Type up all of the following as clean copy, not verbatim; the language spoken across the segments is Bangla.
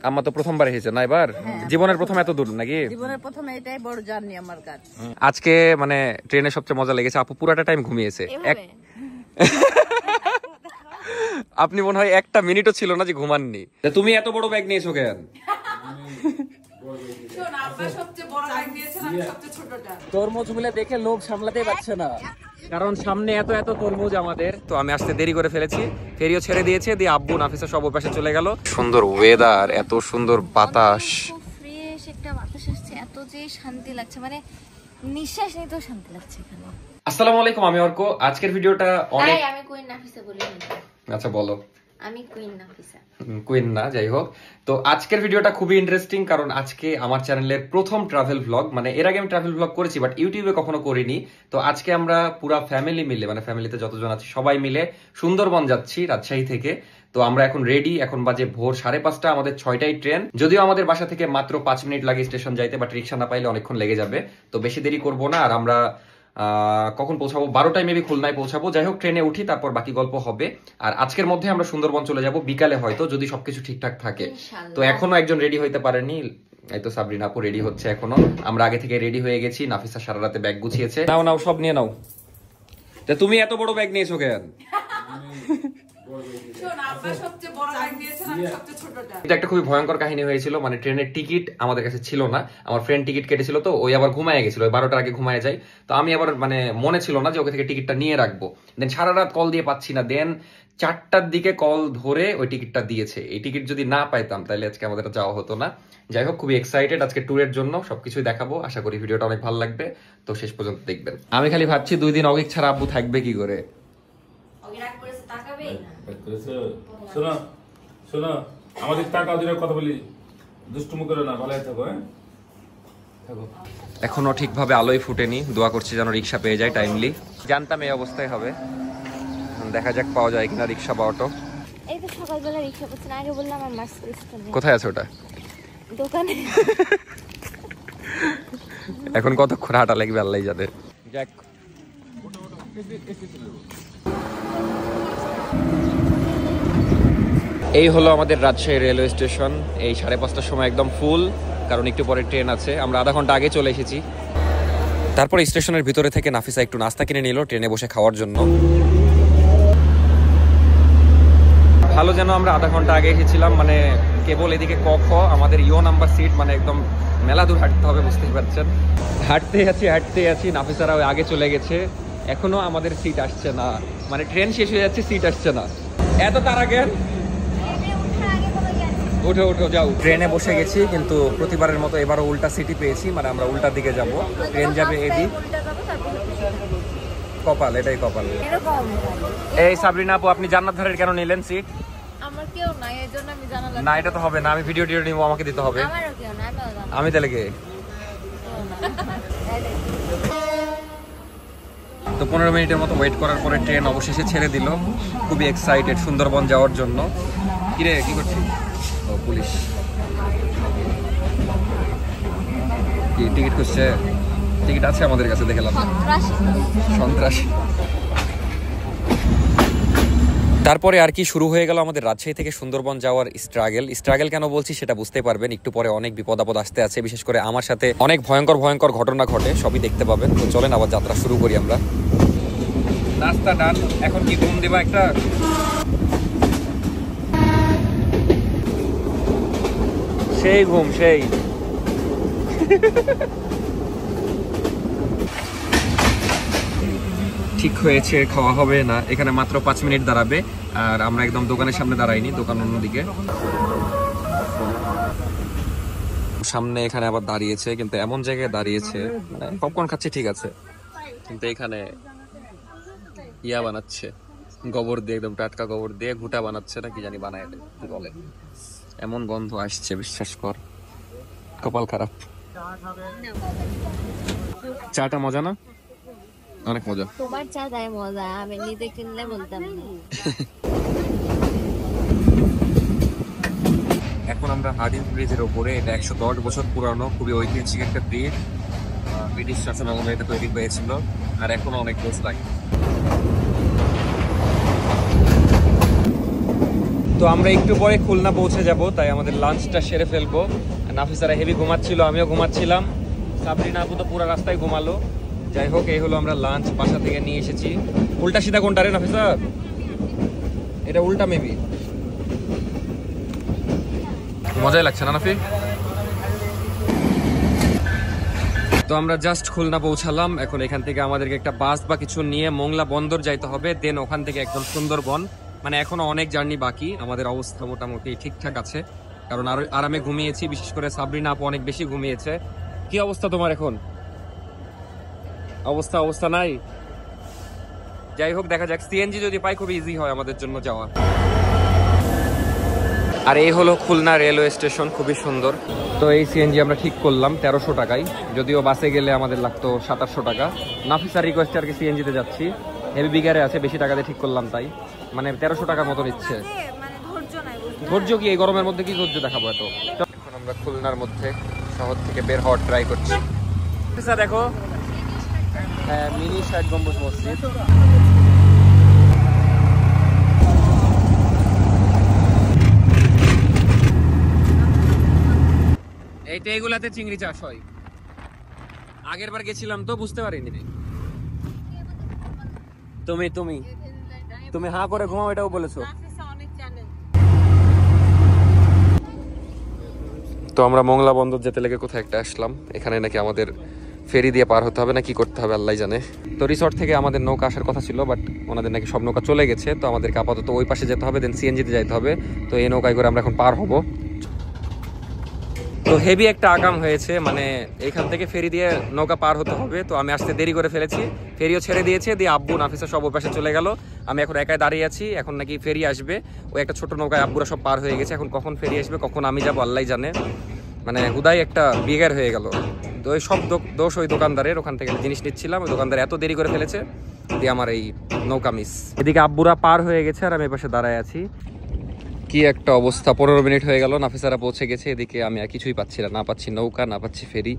আম্মা তো প্রথমবার এসেছে না এবার? জীবনের প্রথম এত দূর নাকি? জীবনের প্রথম এটাই বড় জার্নি আমার কাছে। আজকে মানে ট্রেনে সবচেয়ে মজা লেগেছে, আপু পুরাটা টাইম ঘুমিয়েছে। আপনি মনে হয় একটা মিনিটও ছিল না যে ঘুমাননি। তুমি এত বড় ব্যাগ নিয়েছো কেন? তরমুজগুলো দেখে লোভ সামলাতে পারছে না, কারণ সামনে এত এত তরমুজ আমাদের। তো আমি আসতে দেরি করে ফেলেছি, ফেরিও ছেড়ে দিয়েছে, দিয়ে আব্বু নাফিসা সব ওপাশে চলে গেল। সুন্দর ওয়েদার, এত সুন্দর বাতাস, ফ্রেশ একটা বাতাস আসছে, এত যে শান্তি লাগছে, মানে নিঃশ্বাস নিতেও শান্তি লাগছে এখানে। আসসালামু আলাইকুম, আমি অর্ক। আজকের ভিডিওটা অনেক আমি কুইন নাফিসা বলি। আচ্ছা বলো। আমি কুইন নাফিসা। কুইন না, যাই হোক। তো আজকের ভিডিওটা খুবই ইন্টারেস্টিং, কারণ আজকে আমার চ্যানেলের প্রথম ট্রাভেল ভ্লগ। মানে এর আগে আমি ট্রাভেল ভ্লগ করেছি, বাট ইউটিউবে কখনো করিনি। তো আজকে আমরা পুরো ফ্যামিলি মিলে, মানে ফ্যামিলিতে যতজন আছে সবাই মিলে সুন্দরবন যাচ্ছি রাজশাহী থেকে। তো আমরা এখন রেডি, এখন বাজে ভোর 5:30, আমাদের 6টায় ট্রেন। যদিও আমাদের বাসা থেকে মাত্র 5 মিনিট লাগে স্টেশন যাইতে, বাট রিক্সা না পাইলে অনেকক্ষণ লেগে যাবে। তো বেশি দেরি করবো না। আর আমরা কখন পৌঁছাবো? 12টায় মেবি খুলনায় পৌঁছাবো। যাই হোক, ট্রেনে উঠি, তারপর বাকি গল্প হবে। আর আজকের মধ্যে আমরা সুন্দরবন চলে যাব বিকালে, হয়তো যদি সবকিছু ঠিকঠাক থাকে। তো এখনো একজন রেডি হইতে পারেনি, এই তো সাবরিনা আপু রেডি হচ্ছে এখনো। আমরা আগে থেকে রেডি হয়ে গেছি। নাফিসা সারা রাতে ব্যাগ গুছিয়েছে। নাও নাও, সব নিয়ে নাও। তা তুমি এত বড় ব্যাগ নিয়েছো কেন? এটা একটা খুবই ভয়ঙ্কর কাহিনী হয়েছিল। মানে ট্রেনের টিকিট আমাদের কাছে ছিল না, আমার ফ্রেন্ড টিকিট কেটেছিল, তো ওই আবার ঘুমায় গেছিল, ওই 12টার আগে ঘুমায় যায়। তো আমি আবার মানে মনে ছিল না যে ওকে থেকে টিকিটটা নিয়ে রাখবো। দেন সারা রাত কল দিয়ে পাচ্ছি না, দেন 4টার দিকে কল ধরে ওই টিকিটটা দিয়েছে। এই টিকিট যদি না পাইতাম তাহলে আজকে আমাদের যাওয়া হতো না। যাই হোক, খুবই এক্সাইটেড আজকে ট্যুরের জন্য, সবকিছুই দেখাবো। আশা করি ভিডিওটা অনেক ভালো লাগবে, তো শেষ পর্যন্ত দেখবেন। আমি খালি ভাবছি 2 দিন অগিক ছাড়া আব্বু থাকবে কি করে। শোনো শোনো, আমাদের টাকা দিলে কথা বলি, দুষ্টুমু করে না, ভালো থাকো। এখনো ঠিকভাবে আলোই ফুটেনি, দোয়া করছি যেন রিক্সা পেয়ে যায় টাইমলি। জানতাম এই অবস্থায় হবে, দেখা যাক পাওয়া যায় কিনা রিক্সা বা অটো। এই তো সকালবেলা রিকশা পাচ্ছেন, আগে বললাম আমার মার্সিডিজটা নেই। কোথায় আছে ওটা? দোকানে। এখন কতক্ষণ হাঁটা লাগবে আল্লাহ জানে। যাক, এই হলো আমাদের রাজশাহী রেলওয়ে স্টেশন। এই 5:30টার সময় একদম ফুল, কারণ একটু পরে ট্রেন আছে। আমরা আধা ঘন্টা আগে চলে এসেছি। তারপর স্টেশনের ভিতরে থেকে নাফিসা একটু নাস্তা কিনে নিল ট্রেনে বসে খাওয়ার জন্য। ভালো যেন আমরা আধা ঘন্টা আগে এসেছিলাম, মানে কেবল এদিকে কখ আমাদের নাম্বার সিট, মানে একদম মেলা দূর হাঁটতে হবে, বুঝতেই পারছেন। হাঁটতে আছি, নাফিসারা ওই আগে চলে গেছে, এখনো আমাদের সিট আসছে না। মানে ট্রেন শেষ হয়ে যাচ্ছে, সিট আসছে না। এত তার আগে উঠো উঠো যাও। ট্রেনে বসে গেছি, কিন্তু প্রতিবারের মতো এবারও উল্টা সিটি পেয়েছি। মানে আমরা উল্টার দিকে যাব, ট্রেন যাবে এদিক। কপাল, এটাই কপাল। এই সাবরিনা আপু, আপনি জান্নাত ধারের কেন নিলেন সিট? আমার কেউ নাই, এজন্য আমি জানালাম না, এটা তো হবে না, আমি ভিডিও নিব, আমাকে দিতে হবে। আমারও কেউ নাই, আমি তাহলে কে? তো 15 মিনিটের মতো ওয়েট করার পরে ট্রেন অবশেষে ছেড়ে দিল। খুবই এক্সাইটেড সুন্দরবন যাওয়ার জন্য। কিরে, কি করছিস? ও পুলিশ, কি টিকিট খুঁজছে? টিকিট আছে আমাদের কাছে, দেখলাম। সন্ত্রাসী। তারপরে আর কি শুরু হয়ে গেল আমাদের রাজশাহী থেকে সুন্দরবন যাওয়ার স্ট্রাগল কেন বলছি সেটা বুঝতে পারবেন একটু পরে। অনেক বিপদ আপদ আসতে আছে, বিশেষ করে আমার সাথে অনেক ভয়ঙ্কর ঘটনা ঘটে, সবই দেখতে পাবেন। তো চলেন আবার যাত্রা শুরু করি আমরা। নাস্তা ডান, এখন কি ঘুম দেবা একটা? সেই ঘুম, সেই। ঠিক হয়েছে, খাওয়া হবে না। এখানে মাত্র 5 মিনিট দাঁড়াবে, আর আমরা একদম দোকানের সামনে দাঁড়াইনি, দোকান অন্যদিকে। সামনে এখানে আবার দাঁড়িয়েছে, কিন্তু এমন জায়গায় দাঁড়িয়েছে, মানে পপকর্ন খাচ্ছে ঠিক আছে, কিন্তু এখানে ইয়া বানাচ্ছে গোবর দিয়ে, একদম টাটকা গোবর দিয়ে ঘুটা বানাচ্ছে না কি জানি বানায়, কি বলে, এমন গন্ধ আসছে বিশ্বাস কর, কপাল খারাপ। চাটা মজা না? অনেক মজা। তোমার চা দেয় মজা, আমি নিজে কিনলে বলতাম না। এখন আমরা হার্ডিন ব্রিজের ওপরে। এটা 110 বছর পুরানো, খুবই ঐতিহাসিক একটা ব্রিজ। ব্রিটিশ শাসনামলে এটা তৈরি হয়েছিল, আর এখনো অনেক দোষ লাগে। তো আমরা একটু পরে খুলনা পৌঁছে যাব, তাই আমাদের লাঞ্চটা সেরে ফেলবো। নাফিসারা হেভি ঘুমাচ্ছিল, আমিও ঘুমাচ্ছিলাম, সাবরিনা আপু তো পুরো রাস্তায় ঘুমালো। যাই হোক, এই হলো আমরা লাঞ্চ বাসা থেকে নিয়ে এসেছি। উল্টা সিধা কোনটা রে নাফিসা? এটা উল্টা মেবি। মজাই লাগছে না নাফি? তো আমরা জাস্ট খুলনা পৌঁছালাম। এখন এখান থেকে আমাদেরকে একটা বাস বা কিছু নিয়ে মোংলা বন্দর যাইতে হবে, দেন ওখান থেকে একদম সুন্দরবন। মানে এখনো অনেক জার্নি বাকি। আমাদের অবস্থা মোটামুটি ঠিকঠাক আছে, কারণ আরো আরামে ঘুমিয়েছি, বিশেষ করে সাবরিনা আপু অনেক বেশি ঘুমিয়েছে। কি অবস্থা তোমার এখন? অবস্থা নাই। যাই হোক, দেখা যাক, সিএনজি যদি পাই খুব ইজি হয় আমাদের জন্য যাওয়া। আর এই হলো খুলনা রেলওয়ে স্টেশন, খুবই সুন্দর। তো এই সিএনজি আমরা ঠিক করলাম 1300 টাকায়, যদিও বাসে গেলে আমাদের লাগতো 2700 টাকা। নাফিসার রিকোয়েস্টে আর কি সিএনজিতে যাচ্ছি, হেভি বিগারে আছে, বেশি টাকা দিয়ে ঠিক করলাম, তাই মানে 1300 টাকার মতো নিচ্ছে। ধৈর্য কি এই গরমের মধ্যে, কি ধৈর্য দেখাবো এত? এখন আমরা খুলনার মধ্যে শহর থেকে বের হওয়ার ট্রাই করছি। দেখো, হ্যাঁ, মিনি ষাট গম্বুজ মসজিদ। এইটা এগুলাতে চিংড়ি চাষ হয়। আগের বার গেছিলাম তো বুঝতে পারিনি। তুমি তুমি তুমি হা করে ঘুমাও, এটাও বলেছো। তো আমরা মোংলা বন্দর যেতে লেগে কোথায় একটা আসলাম। এখানে নাকি আমাদের ফেরি দিয়ে পার হতে হবে, না কি করতে হবে আল্লাহ জানে। তো রিসর্ট থেকে আমাদের নৌকা আসার কথা ছিল, বাট ওনাদের নাকি সব নৌকা চলে গেছে। তো আমাদেরকে আপাতত ওই পাশে যেতে হবে, দেন সিএনজিতে যাইতে হবে। তো এই নৌকায় করে আমরা এখন পার হব। তো হেভি একটা আগাম হয়েছে, মানে এখান থেকে ফেরি দিয়ে নৌকা পার হতে হবে। তো আমি আসতে দেরি করে ফেলেছি, ফেরিও ছেড়ে দিয়েছে, দিয়ে আব্বু নাফিসা সব ওই পাশে চলে গেল। আমি এখন একাই দাঁড়িয়ে আছি। এখন নাকি ফেরি আসবে, ওই একটা ছোট নৌকায় আব্বুরা সব পার হয়ে গেছে। এখন কখন ফেরি আসবে, কখন আমি যাবো আল্লাহ জানে। মানে হুদাই একটা বিগার হয়ে গেল। তো ওই সব দোষ ওই দোকানদারের। ওখান থেকে জিনিস নিচ্ছিলাম, ওই দোকানদার এত দেরি করে ফেলেছে, দিয়ে আমার এই নৌকা মিস। এদিকে আব্বুরা পার হয়ে গেছে আর আমি পাশে দাঁড়ায় আছি। কি একটা অবস্থা, 15 মিনিট হয়ে গেল, নাফিসারা পৌঁছে গেছে। এদিকে আমি আর কিছুই পাচ্ছি না, পাচ্ছি নৌকা, না পাচ্ছি ফেরি।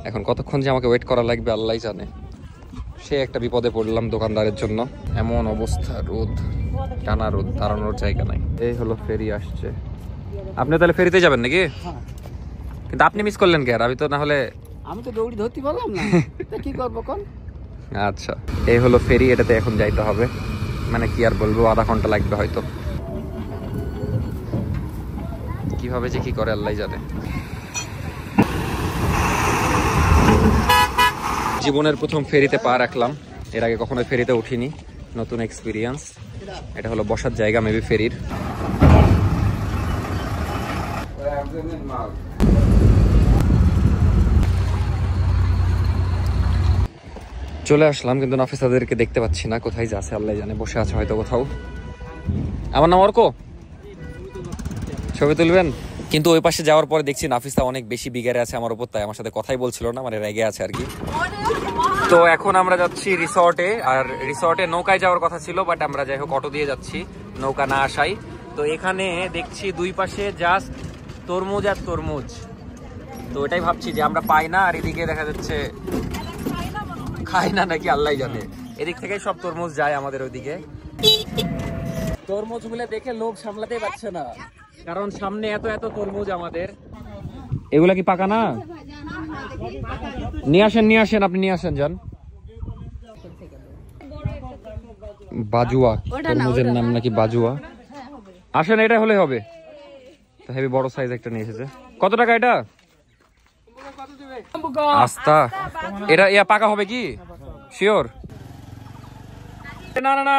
এখন কতক্ষণ যে আমাকে ওয়েট করা লাগবে আল্লাহ জানে। সে একটা বিপদে পড়লাম দোকানদারের জন্য। এমন অবস্থা, রোদ, টানা রোদ, দাঁড়ানোর জায়গা নাই। এই হলো ফেরি আসছে। আপনি তাহলে ফেরিতে যাবেন নাকি? কিন্তু আপনি মিস করলেন কে? আর আমি তো না হলে আমি তো দৌড়ি ধরতে পারলাম না, কি করবো কোন? আচ্ছা, এই হলো ফেরি, এটাতে এখন যাইতে হবে। মানে কি আর বলবো, আধা ঘন্টা লাগবে হয়তো। কিভাবে যে কি করে আল্লাহ জানে। জীবনের প্রথম ফেরিতে পা রাখলাম, এর আগে কখনো ফেরিতে উঠিনি, নতুন এক্সপিরিয়েন্স। এটা হলো বসার জায়গা মেবি ফেরির। চলে আসলাম, কিন্তু নাফিসাদেরকে দেখতে পাচ্ছি না, কোথায় যাচ্ছে আল্লাহ জানে। বসে আছে হয়তো কোথাও। আমার নাম অর্ক, ছবি তুলবেন? কিন্তু ওই পাশে যাওয়ার পরে দেখছি নাফিসা অনেক বেশি বিগারে আছে আমার উপর, তাই আমার সাথে কথাই বলছিল না, মানে রেগে আছে আর কি। তো এখন আমরা যাচ্ছি রিসর্টে, আর রিসর্টে নৌকায় যাওয়ার কথা ছিল, বাট আমরা যাই হোক অটো দিয়ে যাচ্ছি, নৌকা না আসাই। তো এখানে দেখছি দুই পাশে জাস্ট তরমুজ আর তরমুজ। তো এটাই ভাবছি যে আমরা পাই না, আর এদিকে দেখা যাচ্ছে খাই না নাকি আল্লাহ জানে। এদিক থেকে সব তরমুজ যায় আমাদের ওইদিকে। তরমুজ গুলো দেখে লোভ সামলাতেই পারছে না, কারণ সামনে এত এত তরমুজ আমাদের। এগুলা কি পাকা না? নিয়ে আসেন, আপনি নিয়ে আসেন, যান। বাজুয়া, তরমুজের নাম নাকি বাজুয়া। আসেন, এটা হলে হবে। তো হেভি বড় সাইজ একটা নিয়ে এসেছে। কত টাকা এটা? আস্তা, এটা ইয়া পাকা হবে কি শিওর? না না না,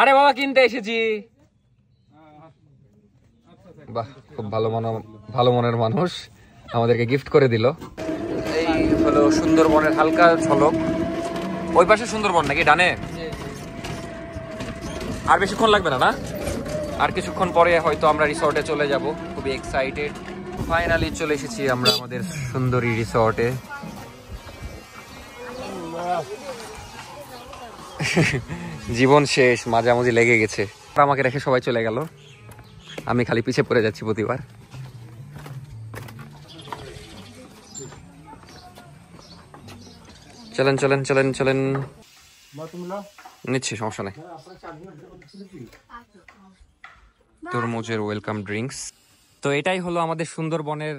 আরে বাবা কিনতে এসেছি। বাহ, খুব ভালো মনের মানুষ, আমাদেরকে গিফট করে দিল। এই হলো সুন্দরবনের হালকা ঝলক। ওই পাশে সুন্দরবন নাকি ডানে? আর বেশিক্ষণ লাগবে না? আর কিছুক্ষণ পরে হয়তো আমরা রিসর্টে চলে যাব। খুবই এক্সাইটেড। ফাইনালি চলে এসেছি আমরা আমাদের সুন্দরী রিসর্টে। জীবন শেষ, মাঝামাঝি লেগে গেছে। আমাকে রেখে সবাই চলে গেল, আমি খালি পিছে পড়ে যাচ্ছি প্রতিবার। চলেন নিচ্ছি, সমস্যা নেই। তরমুজের ওয়েলকাম ড্রিঙ্কস। তো এটাই হলো আমাদের সুন্দরবনের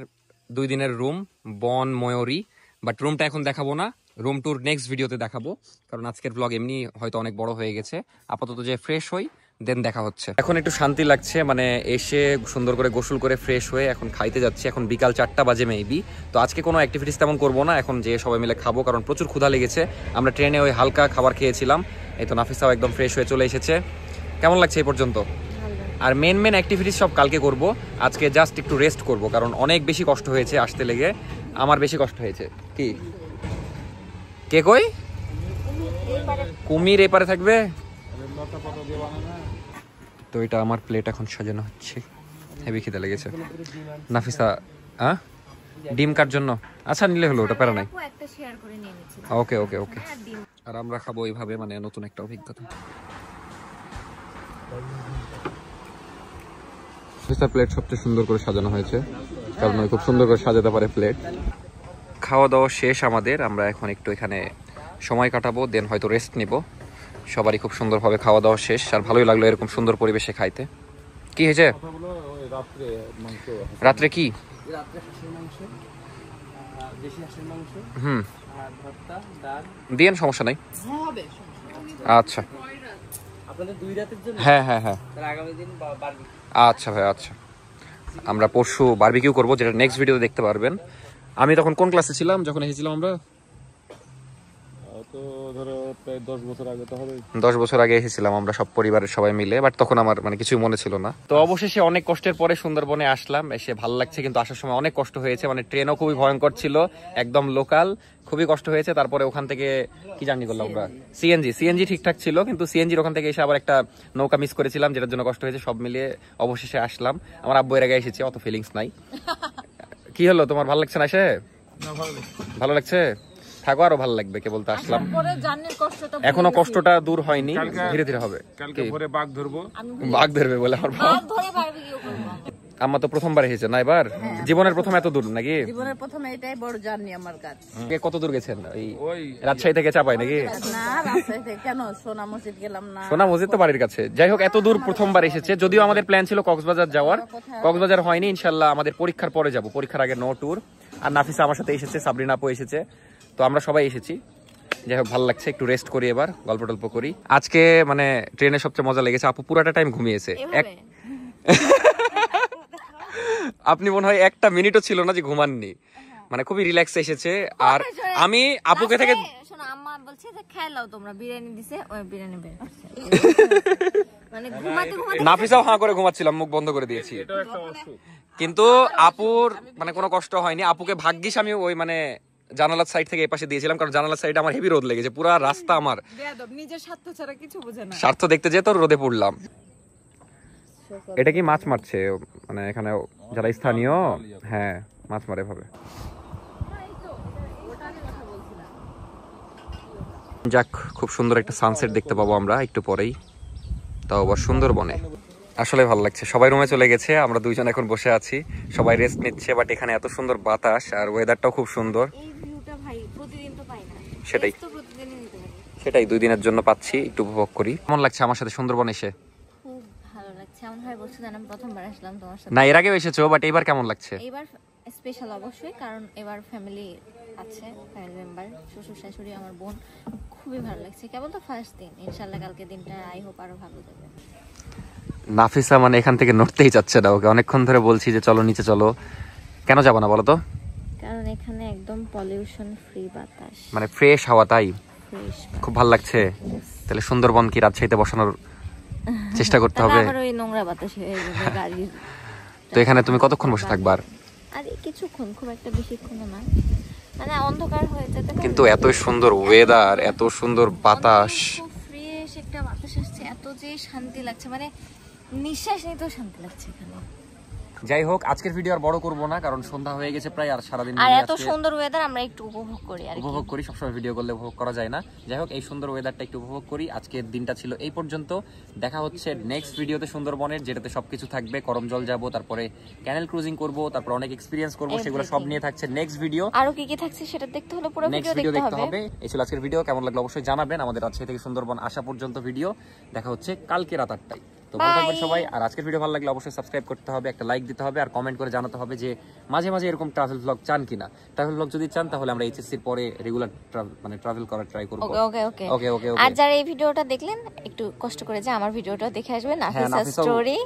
2 দিনের রুম, বন ময়ূরী। বাট রুমটা এখন দেখাবো না, রুম ট্যুর নেক্সট ভিডিওতে দেখাবো, কারণ আজকের ব্লগ এমনি হয়তো অনেক বড় হয়ে গেছে। আপাতত যে ফ্রেশ হই দেন দেখা হচ্ছে। এখন একটু শান্তি লাগছে, মানে এসে সুন্দর করে গোসল করে ফ্রেশ হয়ে এখন খাইতে যাচ্ছি। এখন বিকাল 4টা বাজে মেবি। তো আজকে কোনো অ্যাক্টিভিটিস তেমন করবো না, এখন যে সবাই মিলে খাবো, কারণ প্রচুর ক্ষুধা লেগেছে। আমরা ট্রেনে ওই হালকা খাবার খেয়েছিলাম। এই তো নাফিসাও একদম ফ্রেশ হয়ে চলে এসেছে। কেমন লাগছে এই পর্যন্ত? আর মেন অ্যাক্টিভিটিস সব কালকে করব, আজকে জাস্ট একটু রেস্ট করব, কারণ অনেক বেশি কষ্ট হয়েছে আসতে লেগে। আমার বেশি কষ্ট হয়েছে। কি কে কই কুমির এপারে থাকবে? তো এটা আমার প্লেট এখন সাজানো হচ্ছে। হেভি খিদে লেগেছে। নাফিসা ডিম কার জন্য? আচ্ছা নিলে হলো, ওটা প্যারা নাই। একটা শেয়ার করে নিয়ে নিচ্ছি। ওকে ওকে ওকে। আর আমরা খাবো এইভাবে, মানে নতুন একটা অভিজ্ঞতা। প্লেট সবচেয়ে সুন্দর করে সাজানো হয়েছে, কারণ ওই খুব সুন্দর করে সাজাতে পারে প্লেট। খাওয়া দাওয়া শেষ আমাদের, আমরা এখন একটু এখানে সময় কাটাবো, দেন হয়তো রেস্ট নিব। সবারই খুব সুন্দরভাবে খাওয়া দাওয়া শেষ, আর ভালোই লাগলো এরকম সুন্দর পরিবেশে খাইতে। কি হয়েছে রাত্রে? কি দিয়েন, সমস্যা নাই। আচ্ছা হ্যাঁ হ্যাঁ হ্যাঁ আচ্ছা ভাই আচ্ছা। আমরা পরশু বারবিকিউ করবো, যেটা নেক্সট ভিডিওতে দেখতে পারবেন। আমি তখন কোন ক্লাসে ছিলাম যখন এসেছিলাম আমরা? তো ধরো প্রায় 10 বছর আগে তো হবে। 10 বছর আগে এসেছিলাম আমরা সব পরিবারের সবাই মিলে, বাট তখন আমার মানে কিছুই মনে ছিল না। তো অবশেষে অনেক কষ্টের পরে সুন্দরবনে আসলাম, এসে ভালো লাগছে। কিন্তু আসার সময় অনেক কষ্ট হয়েছে, মানে ট্রেনও খুবই ভয়ঙ্কর ছিল, একদম লোকাল, খুবই কষ্ট হয়েছে। তারপরে ওখান থেকে কি জার্নি করলাম আমরা? সিএনজি ঠিকঠাক ছিল, কিন্তু সিএনজির ওখান থেকে এসে আবার একটা নৌকা মিস করেছিলাম, যেটার জন্য কষ্ট হয়েছে। সব মিলিয়ে অবশেষে আসলাম। আমার আব্বু এর আগে এসেছি, অত ফিলিংস নাই। কি হলো তোমার, ভালো লাগছে না এসে? ভালো লাগছে, থাকো, আরো ভালো লাগবে। কে বলতে আসলাম, এখনো কষ্টটা দূর হয়নি, ধীরে ধীরে হবে। কালকে ভোরে বাঘ ধরবো। বাঘ ধরবে বলে আমার আম্মা তো প্রথমবার এসেছে না এবার, জীবনের প্রথম এত দূর নাকি? জীবনের প্রথম এটাই বড় জার্নি আমার কাছে। কত দূর গেছেন? ওই রাজশাহী থেকে চাপাই নাকি? না রাজশাহী থেকে কেন, সোনা মসজিদ গেলাম না। সোনা মসজিদ তো বাড়ির কাছে। যাই হোক, এত দূর প্রথমবার এসেছে। যদিও আমাদের প্ল্যান ছিল কক্সবাজার যাওয়ার, কক্সবাজার হয়নি। ইনশাল্লাহ আমাদের পরীক্ষার পরে যাব, পরীক্ষার আগে নো ট্যুর। আর নাফিসা আমার সাথে এসেছে, সাবরিনা আপু এসেছে, তো আমরা সবাই এসেছি। যাই হোক ভালো লাগছে, একটু রেস্ট করি এবার, গল্প টল্প করি। আজকে মানে ট্রেনে সবচেয়ে মজা লেগেছে, আপু পুরাটা টাইম ঘুমিয়েছে। আপনি মনে হয় একটা মিনিটও ছিল না যে ঘুমাননি, মানে খুবই রিল্যাক্স এসেছে। আর আমি আপুকে থেকে শোনো, আম্মা বলছে যে খেয়ে নাও তোমরা, বিরিয়ানি দিছে, ওই বিরিয়ানি বের করছে। মানে ঘুমাতে ঘুমাতে নাফিসাও হাঁ করে ঘুমাচ্ছিলাম, মুখ বন্ধ করে দিয়েছি। কিন্তু আপুর মানে কোনো কষ্ট হয়নি। আপুকে ভাগ্যিস আমি ওই মানে জানালার সাইড থেকে এই পাশে দিয়েছিলাম, কারণ জানালার সাইডে আমার হেভি রোদ লেগেছে, পুরো রাস্তা আমার। নিজের স্বার্থ ছাড়া কিছু বোঝে না, স্বার্থ দেখতে যেত, রোদে পড়লাম। এটা কি মাছ মারছে মানে এখানে যারা স্থানীয়? হ্যাঁ মাছ মারে ভাবে। যাক, খুব সুন্দর একটা সানসেট দেখতে পাবো আমরা একটু পরেই, তাও আবার সুন্দরবনে। আসলে ভালো লাগছে। সবাই রুমে চলে গেছে, আমরা দুইজন এখন বসে আছি, সবাই রেস্ট নিচ্ছে। বাট এখানে এত সুন্দর বাতাস আর ওয়েদারটাও খুব সুন্দর। এই ভিউটা ভাই প্রতিদিন তো পাই না। সেটাই তো প্রতিদিনই নিতে পারি। সেটাই 2 দিনের জন্য পাচ্ছি, একটু উপভোগ করি। কেমন লাগছে আমার সাথে সুন্দরবন এসে? খুব ভালো লাগছে। এমন ভাবে বলছো যেন আমি প্রথমবার আসলাম তোমার সাথে। না, এর আগেও এসেছো, বাট এবার কেমন লাগছে? এবার স্পেশাল অবশ্যই, কারণ এবার ফ্যামিলি আছে, ফ্যামিলি মেম্বার, শ্বশুর শাশুড়ি, আমার বোন। খুবই ভালো লাগছে। কেবল তো ফার্স্ট দিন, ইনশাআল্লাহ কালকে দিনটা আই হোপ আরো ভালো যাবে। নাফিসা মানে এখান থেকে নড়তেই যাচ্ছে না, ওকে অনেকক্ষণ ধরে বলছি যে চলো নিচে চলো। কেন যাবো না বলো তো? কারণ এখানে একদম পলিউশন ফ্রি বাতাস, মানে ফ্রেশ হাওয়া, তাই ফ্রেশ। খুব ভালো লাগছে। তাহলে সুন্দরবন কি রাজশাহীতে বসানোর চেষ্টা করতে হবে? আবার ওই নোংরা বাতাস হয়ে যাবে গাড়ির। তো এখানে তুমি কতক্ষণ বসে থাকবা? আরে কিছুক্ষণ, খুব একটা বেশিক্ষণ না, মানে অন্ধকার হয়ে যেতে। কিন্তু এত সুন্দর ওয়েদার, এত সুন্দর বাতাস, ফ্রেশ একটা বাতাস আসছে, এত যে শান্তি লাগছে, মানে নিঃশ্বাস নিতেও শান্তি লাগছে এখানে। যাই হোক, আজকের ভিডিও আর বড় করব না, কারণ সন্ধ্যা হয়ে গেছে প্রায়, আর সারাদিন আর এত সুন্দর ওয়েদার আমরা একটু উপভোগ করি। আর উপভোগ করি, সবসময় ভিডিও করলে উপভোগ করা যায় না। যাই হোক, এই সুন্দর ওয়েদারটা একটু উপভোগ করি। আজকের দিনটা ছিল এই পর্যন্ত, দেখা হচ্ছে নেক্সট ভিডিওতে সুন্দরবনের, যেটাতে সবকিছু থাকবে। করমজল যাব, তারপরে ক্যানেল ক্রুজিং করব, তারপর অনেক এক্সপেরিয়েন্স করব, সেগুলো সব নিয়ে থাকছে নেক্সট ভিডিও। আরো কি কি থাকছে সেটা দেখতে হলে পুরো নেক্সট ভিডিও দেখতে হবে। এই ছিল আজকের ভিডিও, কেমন লাগলো অবশ্যই জানাবেন। আমাদের রাজশাহী থেকে সুন্দরবন আসা পর্যন্ত ভিডিও। দেখা হচ্ছে কালকে রাত 8টায়। তো ভালো থাকবেন Bye. সবাই। আর আজকের ভিডিও ভালো লাগলে অবশ্যই সাবস্ক্রাইব করতে হবে, একটা লাইক দিতে হবে, আর কমেন্ট করে জানাতে হবে যে মাঝে মাঝে এরকম ট্রাভেল ব্লগ চান কিনা। ট্রাভেল ব্লগ যদি চান তাহলে আমরা এইচএসসির পরে রেগুলার মানে ট্রাভেল করার ট্রাই করব। ওকে ওকে ওকে ওকে ওকে আর যারা এই ভিডিওটা দেখলেন একটু কষ্ট করে যে আমার ভিডিওটা দেখে আসবেন, নাফিসা নাফিসাও- স্টোরি